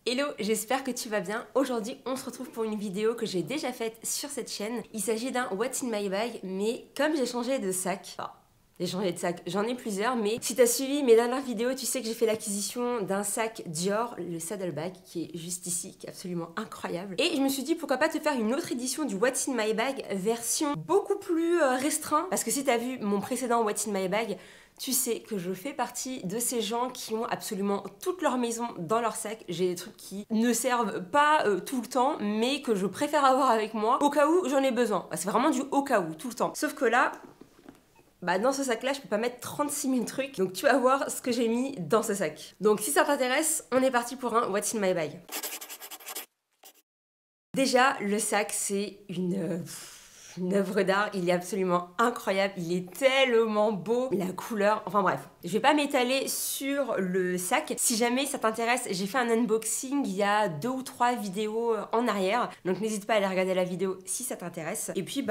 Hello, j'espère que tu vas bien. Aujourd'hui, on se retrouve pour une vidéo que j'ai déjà faite sur cette chaîne. Il s'agit d'un What's in my bag, mais comme j'ai changé de sac, j'ai changé de sac, j'en ai plusieurs, mais si tu as suivi mes dernières vidéos, tu sais que j'ai fait l'acquisition d'un sac Dior, le Saddlebag, qui est juste ici, qui est absolument incroyable. Et je me suis dit, pourquoi pas te faire une autre édition du What's in my bag, version beaucoup plus restreint, parce que si tu as vu mon précédent What's in my bag, tu sais que je fais partie de ces gens qui ont absolument toute leur maison dans leur sac. J'ai des trucs qui ne servent pas tout le temps, mais que je préfère avoir avec moi au cas où j'en ai besoin. C'est vraiment du au cas où, tout le temps. Sauf que là, dans ce sac-là, je peux pas mettre 36 000 trucs. Donc tu vas voir ce que j'ai mis dans ce sac. Donc si ça t'intéresse, on est parti pour un What's in my bag. Déjà, le sac, c'est une œuvre d'art, il est absolument incroyable, il est tellement beau, la couleur, enfin bref. Je vais pas m'étaler sur le sac. Si jamais ça t'intéresse, j'ai fait un unboxing il y a 2 ou 3 vidéos en arrière, donc n'hésite pas à aller regarder la vidéo si ça t'intéresse. Et puis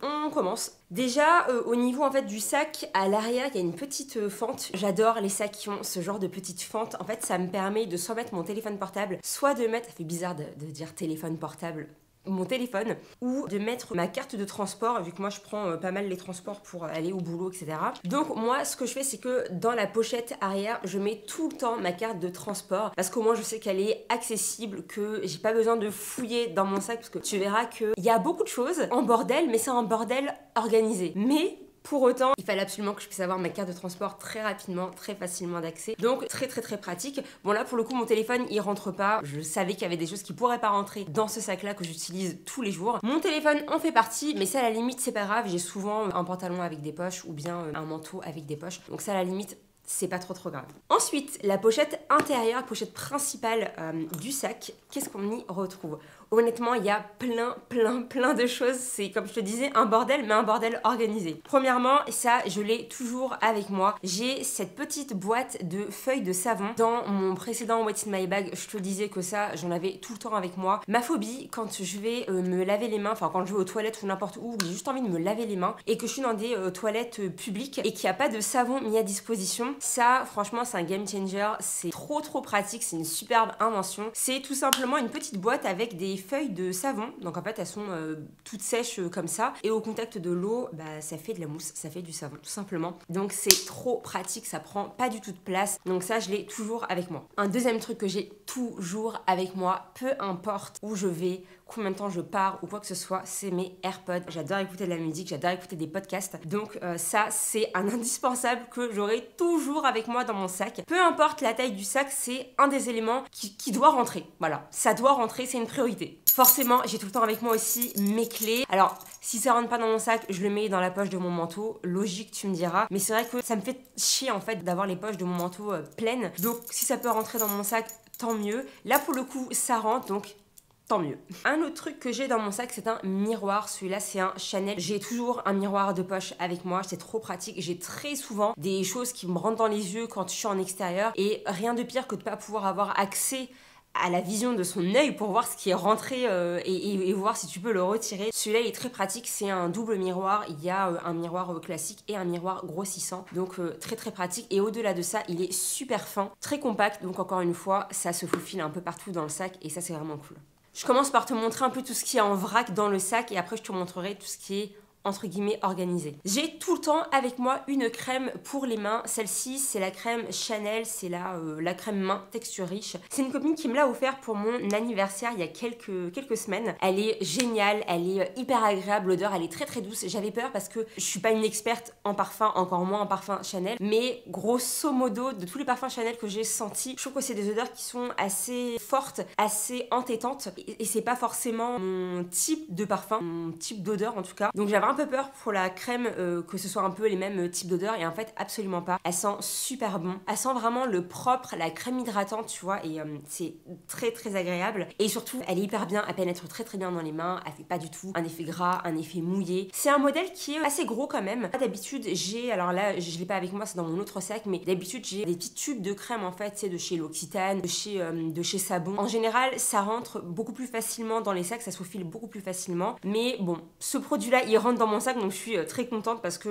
on commence. Déjà, au niveau en fait du sac, à l'arrière, il y a une petite fente. J'adore les sacs qui ont ce genre de petite fente. En fait, ça me permet de soit mettre mon téléphone portable, soit de mettre, ça fait bizarre de dire téléphone portable, mon téléphone, ou de mettre ma carte de transport, vu que moi je prends pas mal les transports pour aller au boulot, etc. Donc moi, ce que je fais, c'est que dans la pochette arrière, je mets tout le temps ma carte de transport, parce qu'au moins je sais qu'elle est accessible, que j'ai pas besoin de fouiller dans mon sac, parce que tu verras qu'il y a beaucoup de choses en bordel, mais c'est un bordel organisé. Mais pour autant, il fallait absolument que je puisse avoir ma carte de transport très rapidement, très facilement d'accès. Donc très pratique. Bon là pour le coup mon téléphone il rentre pas. Je savais qu'il y avait des choses qui pourraient pas rentrer dans ce sac là que j'utilise tous les jours. Mon téléphone en fait partie, mais ça à la limite c'est pas grave. J'ai souvent un pantalon avec des poches ou bien un manteau avec des poches. Donc ça à la limite c'est pas trop grave. Ensuite, la pochette intérieure, pochette principale du sac, qu'est-ce qu'on y retrouve? Honnêtement, il y a plein de choses. C'est, comme je te disais, un bordel, mais un bordel organisé. Premièrement, ça, je l'ai toujours avec moi. J'ai cette petite boîte de feuilles de savon. Dans mon précédent What's in my bag, je te disais que ça, j'en avais tout le temps avec moi. Ma phobie, quand je vais me laver les mains, enfin quand je vais aux toilettes ou n'importe où j'ai juste envie de me laver les mains, et que je suis dans des toilettes publiques, et qu'il n'y a pas de savon mis à disposition, ça, franchement, c'est un game changer. C'est trop pratique. C'est une superbe invention. C'est tout simplement une petite boîte avec des feuilles de savon. Donc en fait, elles sont toutes sèches comme ça. Et au contact de l'eau, ça fait de la mousse, ça fait du savon, tout simplement. Donc c'est trop pratique. Ça prend pas du tout de place. Donc ça, je l'ai toujours avec moi. Un deuxième truc que j'ai toujours avec moi, peu importe où je vais, combien de temps je pars ou quoi que ce soit, c'est mes AirPods. J'adore écouter de la musique, j'adore écouter des podcasts. Donc ça, c'est un indispensable que j'aurai toujours avec moi dans mon sac. Peu importe la taille du sac, c'est un des éléments qui doit rentrer. Voilà, ça doit rentrer, c'est une priorité. Forcément, j'ai tout le temps avec moi aussi mes clés. Alors, si ça rentre pas dans mon sac, je le mets dans la poche de mon manteau. Logique, tu me diras. Mais c'est vrai que ça me fait chier en fait d'avoir les poches de mon manteau pleines. Donc, si ça peut rentrer dans mon sac, tant mieux. Là, pour le coup, ça rentre, donc tant mieux. Un autre truc que j'ai dans mon sac, c'est un miroir. Celui-là, c'est un Chanel. J'ai toujours un miroir de poche avec moi. C'est trop pratique. J'ai très souvent des choses qui me rentrent dans les yeux quand je suis en extérieur. Et rien de pire que de ne pas pouvoir avoir accès à la vision de son œil pour voir ce qui est rentré et voir si tu peux le retirer. Celui-là, il est très pratique. C'est un double miroir. Il y a un miroir classique et un miroir grossissant. Donc, très pratique. Et au-delà de ça, il est super fin, très compact. Donc, encore une fois, ça se faufile un peu partout dans le sac et ça, c'est vraiment cool. Je commence par te montrer un peu tout ce qui est en vrac dans le sac et après je te montrerai tout ce qui est entre guillemets organisé. J'ai tout le temps avec moi une crème pour les mains. Celle-ci, c'est la crème Chanel, c'est la crème main texture riche. C'est une copine qui me l'a offert pour mon anniversaire il y a quelques semaines. Elle est géniale, elle est hyper agréable, l'odeur elle est très douce. J'avais peur parce que je suis pas une experte en parfum, encore moins en parfum Chanel, mais grosso modo de tous les parfums Chanel que j'ai sentis, je trouve que c'est des odeurs qui sont assez fortes, assez entêtantes et c'est pas forcément mon type de parfum, mon type d'odeur en tout cas. Donc j'avais un peu peur pour la crème que ce soit un peu les mêmes types d'odeurs et en fait absolument pas. Elle sent super bon. Elle sent vraiment le propre, la crème hydratante tu vois et c'est très agréable et surtout elle est hyper bien, elle pénètre très bien dans les mains, elle fait pas du tout un effet gras, un effet mouillé. C'est un modèle qui est assez gros quand même. D'habitude j'ai, alors là je l'ai pas avec moi, c'est dans mon autre sac, mais d'habitude j'ai des petits tubes de crème en fait, c'est de chez L'Occitane, de chez Sabon. En général ça rentre beaucoup plus facilement dans les sacs, ça se faufile beaucoup plus facilement, mais bon, ce produit là il rentre dans mon sac, donc je suis très contente parce que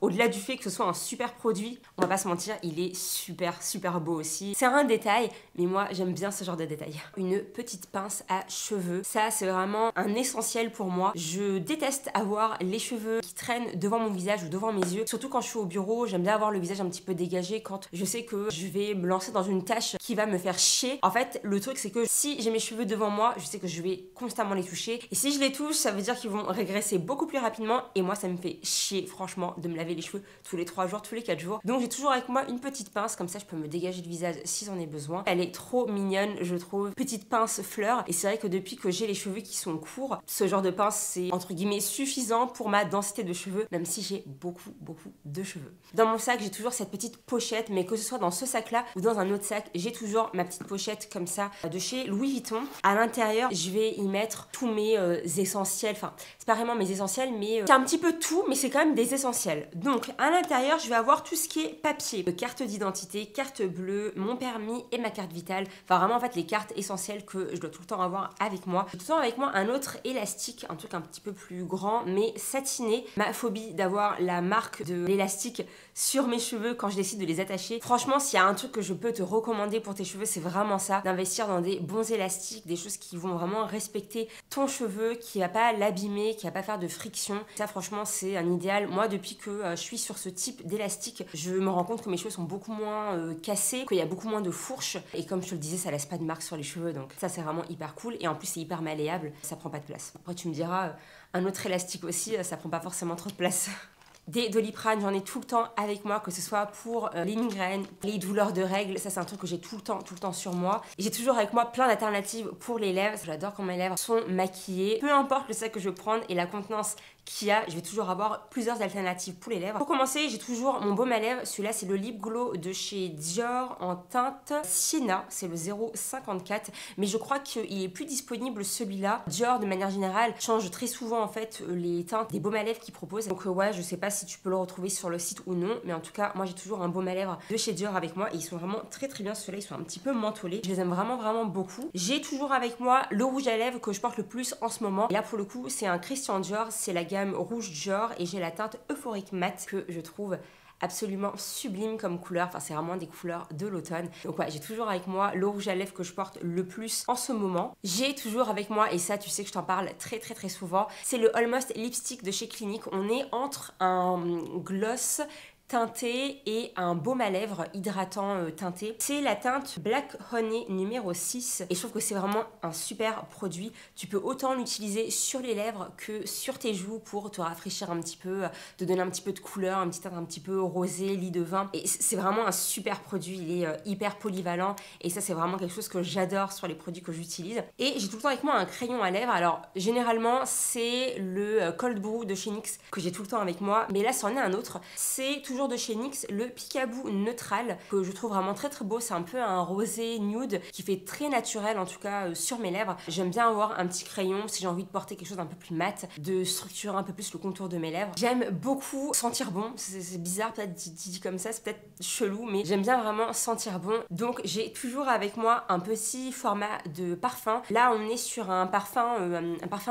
au-delà du fait que ce soit un super produit, on va pas se mentir, il est super beau aussi. C'est un détail, mais moi j'aime bien ce genre de détail. Une petite pince à cheveux, ça c'est vraiment un essentiel pour moi. Je déteste avoir les cheveux qui traînent devant mon visage ou devant mes yeux, surtout quand je suis au bureau. J'aime bien avoir le visage un petit peu dégagé quand je sais que je vais me lancer dans une tâche qui va me faire chier. En fait, le truc c'est que si j'ai mes cheveux devant moi, je sais que je vais constamment les toucher, et si je les touche, ça veut dire qu'ils vont régresser beaucoup plus rapidement, et moi ça me fait chier franchement de me laver les cheveux tous les 3 jours, tous les 4 jours. Donc j'ai toujours avec moi une petite pince, comme ça je peux me dégager le visage si j'en ai besoin. Elle est trop mignonne, je trouve. Petite pince fleur, et c'est vrai que depuis que j'ai les cheveux qui sont courts, ce genre de pince c'est entre guillemets suffisant pour ma densité de cheveux, même si j'ai beaucoup de cheveux. Dans mon sac, j'ai toujours cette petite pochette, mais que ce soit dans ce sac là ou dans un autre sac, j'ai toujours ma petite pochette comme ça de chez Louis Vuitton. À l'intérieur, je vais y mettre tous mes essentiels, enfin c'est pas vraiment mes essentiels, mais c'est un petit peu tout, mais c'est quand même des essentiels. Donc à l'intérieur, je vais avoir tout ce qui est papier, carte d'identité, carte bleue, mon permis et ma carte vitale. Enfin vraiment en fait les cartes essentielles que je dois tout le temps avoir avec moi. J'ai tout le temps avec moi un autre élastique, un truc un petit peu plus grand mais satiné. Ma phobie d'avoir la marque de l'élastique sur mes cheveux quand je décide de les attacher. Franchement, s'il y a un truc que je peux te recommander pour tes cheveux, c'est vraiment ça, d'investir dans des bons élastiques, des choses qui vont vraiment respecter ton cheveu, qui va pas l'abîmer, qui va pas faire de friction. Ça franchement c'est un idéal. Moi depuis que je suis sur ce type d'élastique, je me rends compte que mes cheveux sont beaucoup moins cassés, qu'il y a beaucoup moins de fourches, et comme je te le disais, ça laisse pas de marque sur les cheveux, donc ça c'est vraiment hyper cool, et en plus c'est hyper malléable, ça prend pas de place. Après tu me diras, un autre élastique aussi, ça prend pas forcément trop de place. Des Doliprane, j'en ai tout le temps avec moi, que ce soit pour les migraines, les douleurs de règles, ça c'est un truc que j'ai tout le temps sur moi. Et j'ai toujours avec moi plein d'alternatives pour les lèvres, j'adore quand mes lèvres sont maquillées. Peu importe le sac que je vais prendre et la contenance qu'il y a, je vais toujours avoir plusieurs alternatives pour les lèvres. Pour commencer, j'ai toujours mon baume à lèvres, celui-là c'est le Lip Glow de chez Dior en teinte Sienna, c'est le 0,54, mais je crois qu'il est plus disponible celui-là. Dior de manière générale change très souvent en fait les teintes des baumes à lèvres qu'ils proposent, donc ouais, je sais pas si tu peux le retrouver sur le site ou non, mais en tout cas moi j'ai toujours un baume à lèvres de chez Dior avec moi, et ils sont vraiment très bien. Ceux-là ils sont un petit peu mentholés, je les aime vraiment beaucoup. J'ai toujours avec moi le rouge à lèvres que je porte le plus en ce moment, et là pour le coup c'est un Christian Dior, c'est la gamme rouge Dior, et j'ai la teinte Euphoric Matte que je trouve absolument sublime comme couleur, enfin c'est vraiment des couleurs de l'automne. Donc ouais, j'ai toujours avec moi le rouge à lèvres que je porte le plus en ce moment. J'ai toujours avec moi, et ça tu sais que je t'en parle très souvent, c'est le Almost Lipstick de chez Clinique. On est entre un gloss teinté et un baume à lèvres hydratant teinté. C'est la teinte Black Honey numéro 6, et je trouve que c'est vraiment un super produit. Tu peux autant l'utiliser sur les lèvres que sur tes joues pour te rafraîchir un petit peu, te donner un petit peu de couleur, un petit teint un petit peu rosé, lit de vin, et c'est vraiment un super produit. Il est hyper polyvalent, et ça c'est vraiment quelque chose que j'adore sur les produits que j'utilise. Et j'ai tout le temps avec moi un crayon à lèvres. Alors généralement c'est le Cold Brew de chez NYX que j'ai tout le temps avec moi, mais là c'en est un autre, c'est toujours de chez NYX, le Peekaboo Neutral, que je trouve vraiment très beau. C'est un peu un rosé nude qui fait très naturel, en tout cas sur mes lèvres. J'aime bien avoir un petit crayon si j'ai envie de porter quelque chose un peu plus mat, de structurer un peu plus le contour de mes lèvres. J'aime beaucoup sentir bon, c'est bizarre peut-être dit comme ça, c'est peut-être chelou, mais j'aime bien vraiment sentir bon. Donc j'ai toujours avec moi un petit format de parfum. Là on est sur un parfum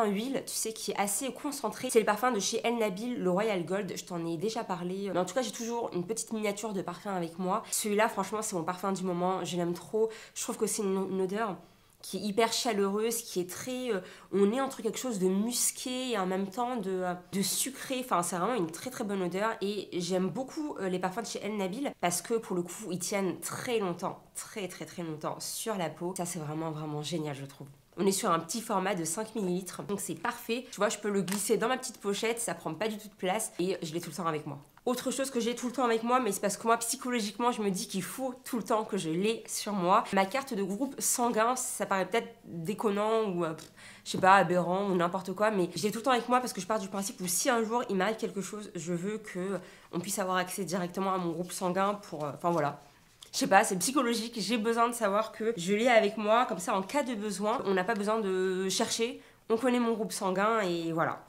huile, tu sais, qui est assez concentré. C'est le parfum de chez El Nabil, le Royal Gold, je t'en ai déjà parlé, mais en tout cas j'ai toujours une petite miniature de parfum avec moi. Celui-là franchement c'est mon parfum du moment, je l'aime trop. Je trouve que c'est une odeur qui est hyper chaleureuse, qui est très... on est entre quelque chose de musqué et en même temps de sucré. Enfin, c'est vraiment une très bonne odeur, et j'aime beaucoup les parfums de chez El Nabil parce que pour le coup, ils tiennent très longtemps, très longtemps sur la peau. Ça, c'est vraiment génial, je trouve. On est sur un petit format de 5 ml, donc c'est parfait. Tu vois, je peux le glisser dans ma petite pochette, ça prend pas du tout de place, et je l'ai tout le temps avec moi. Autre chose que j'ai tout le temps avec moi, mais c'est parce que moi psychologiquement je me dis qu'il faut tout le temps que je l'ai sur moi, ma carte de groupe sanguin. Ça paraît peut-être déconnant ou je sais pas, aberrant ou n'importe quoi, mais je l'ai tout le temps avec moi parce que je pars du principe où si un jour il m'arrive quelque chose, je veux que on puisse avoir accès directement à mon groupe sanguin pour... Enfin voilà. Je sais pas, c'est psychologique, j'ai besoin de savoir que je l'ai avec moi, comme ça en cas de besoin, on n'a pas besoin de chercher, on connaît mon groupe sanguin et voilà.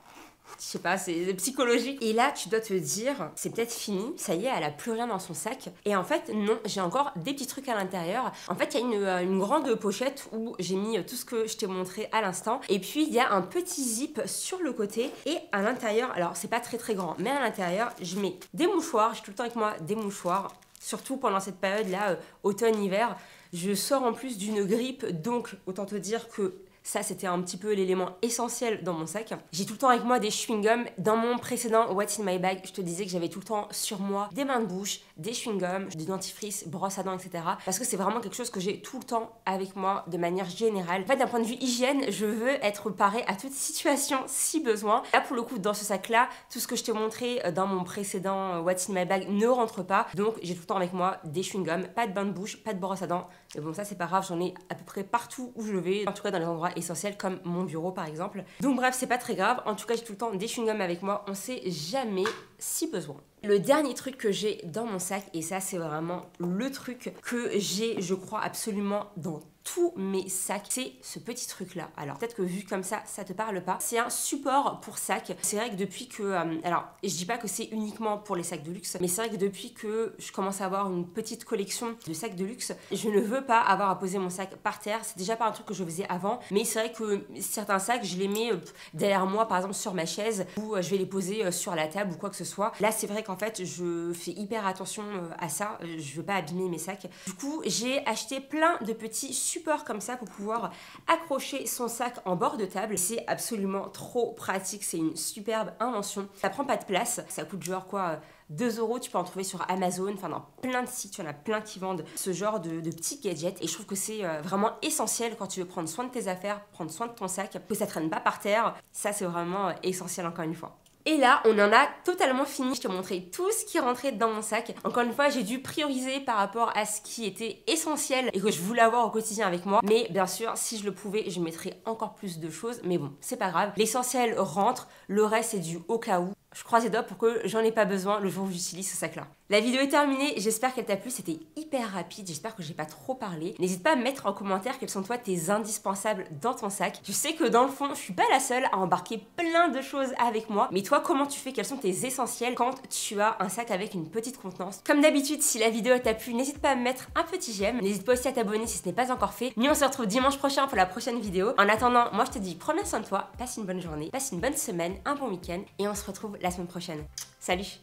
Je sais pas, c'est psychologique. Et là, tu dois te dire, c'est peut-être fini, ça y est, elle a plus rien dans son sac. Et en fait, non, j'ai encore des petits trucs à l'intérieur. En fait, il y a une grande pochette où j'ai mis tout ce que je t'ai montré à l'instant. Et puis, il y a un petit zip sur le côté. Et à l'intérieur, alors c'est pas très très grand, mais à l'intérieur, je mets des mouchoirs. J'ai tout le temps avec moi des mouchoirs. Surtout pendant cette période-là, automne-hiver. Je sors en plus d'une grippe, donc autant te dire que ça, c'était un petit peu l'élément essentiel dans mon sac. J'ai tout le temps avec moi des chewing-gums. Dans mon précédent What's in my bag, je te disais que j'avais tout le temps sur moi des mains de bouche, des chewing-gums, des dentifrices, brosses à dents, etc. Parce que c'est vraiment quelque chose que j'ai tout le temps avec moi de manière générale. En fait, d'un point de vue hygiène, je veux être parée à toute situation si besoin. Là, pour le coup, dans ce sac-là, tout ce que je t'ai montré dans mon précédent What's in my bag ne rentre pas. Donc, j'ai tout le temps avec moi des chewing-gums, pas de bain de bouche, pas de brosse à dents. Mais bon, ça, c'est pas grave, j'en ai à peu près partout où je vais. En tout cas, dans les endroits essentiels comme mon bureau par exemple. Donc bref, c'est pas très grave. En tout cas, j'ai tout le temps des chewing-gums avec moi. On sait jamais si besoin. Le dernier truc que j'ai dans mon sac, et ça c'est vraiment le truc que j'ai, je crois, absolument dans tous mes sacs, c'est ce petit truc là. Alors peut-être que vu comme ça te parle pas. C'est un support pour sac. C'est vrai que depuis que... alors je dis pas que c'est uniquement pour les sacs de luxe, mais c'est vrai que depuis que je commence à avoir une petite collection de sacs de luxe, je ne veux pas avoir à poser mon sac par terre. C'est déjà pas un truc que je faisais avant, mais c'est vrai que certains sacs, je les mets derrière moi, par exemple sur ma chaise, ou je vais les poser sur la table ou quoi que ce soit. Là c'est vrai qu'en fait je fais hyper attention à ça. Je veux pas abîmer mes sacs. Du coup j'ai acheté plein de petits supports comme ça pour pouvoir accrocher son sac en bord de table. C'est absolument trop pratique, c'est une superbe invention. Ça prend pas de place, ça coûte genre quoi 2 €, tu peux en trouver sur Amazon, enfin dans plein de sites, il y en a plein qui vendent ce genre de petits gadgets et je trouve que c'est vraiment essentiel quand tu veux prendre soin de tes affaires, prendre soin de ton sac, que ça traîne pas par terre. Ça c'est vraiment essentiel encore une fois. Et là, on en a totalement fini. Je te montrais tout ce qui rentrait dans mon sac. Encore une fois, j'ai dû prioriser par rapport à ce qui était essentiel et que je voulais avoir au quotidien avec moi. Mais bien sûr, si je le pouvais, je mettrais encore plus de choses. Mais bon, c'est pas grave. L'essentiel rentre, le reste c'est du au cas où. Je croise les doigts pour que j'en ai pas besoin le jour où j'utilise ce sac-là. La vidéo est terminée, j'espère qu'elle t'a plu, c'était hyper rapide, j'espère que j'ai pas trop parlé. N'hésite pas à me mettre en commentaire quels sont toi tes indispensables dans ton sac. Je sais que dans le fond, je suis pas la seule à embarquer plein de choses avec moi, mais toi, comment tu fais? Quels sont tes essentiels quand tu as un sac avec une petite contenance? Comme d'habitude, si la vidéo t'a plu, n'hésite pas à me mettre un petit j'aime, n'hésite pas aussi à t'abonner si ce n'est pas encore fait. Nous, on se retrouve dimanche prochain pour la prochaine vidéo. En attendant, moi je te dis, prends bien soin de toi, passe une bonne journée, passe une bonne semaine, un bon week-end, et on se retrouve la semaine prochaine. Salut!